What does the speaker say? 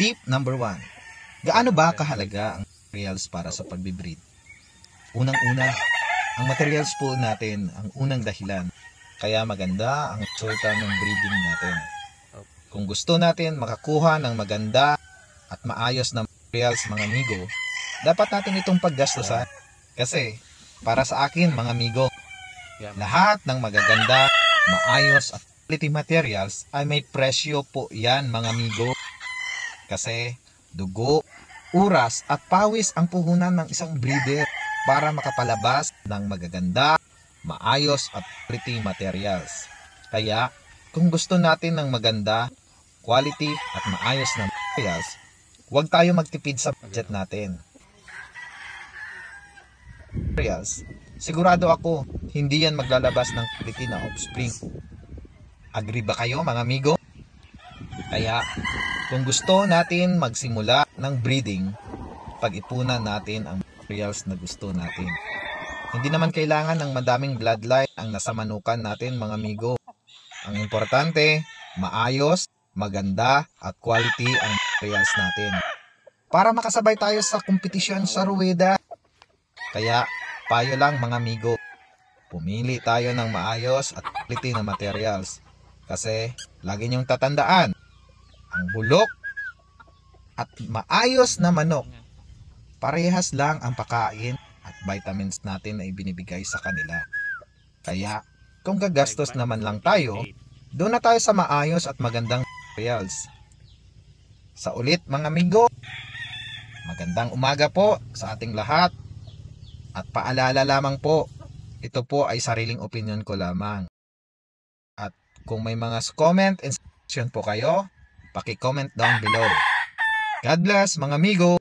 Tip number 1. Gaano ba kahalaga ang materials para sa pagbibreed? Unang-una, ang materials po natin ang unang dahilan. Kaya maganda ang resulta ng breeding natin. Kung gusto natin makakuha ng maganda at maayos na materials mga amigo, dapat natin itong paggastusan. Kasi para sa akin mga amigo, lahat ng magaganda, maayos at quality materials ay may presyo po yan mga amigo. Kasi dugo, oras at pawis ang puhunan ng isang breeder para makapalabas ng magaganda, maayos at quality materials. Kaya kung gusto natin ng maganda, quality at maayos na materials, huwag tayo magtipid sa budget natin. Materials, sigurado ako, hindi yan maglalabas ng quality na offspring. Agree ba kayo mga amigo? Kaya kung gusto natin magsimula ng breeding, pag-ipunan natin ang materials na gusto natin. Hindi naman kailangan ng madaming bloodline ang nasa manukan natin mga amigo. Ang importante, maayos, maganda at quality ang materials natin. Para makasabay tayo sa kompetisyon sa ruweda. Kaya payo lang mga amigo, pumili tayo ng maayos at quality na materials. Kasi lagi niyong tatandaan, ang bulok at maayos na manok, parehas lang ang pagkain at vitamins natin na ibinibigay sa kanila. Kaya kung gagastos naman lang tayo, doon na tayo sa maayos at magandang materials. Sa ulit mga amigo, magandang umaga po sa ating lahat. At paalala lamang po, ito po ay sariling opinion ko lamang. At kung may mga comment and suggestion po kayo, paki-comment down below. God bless mga amigo!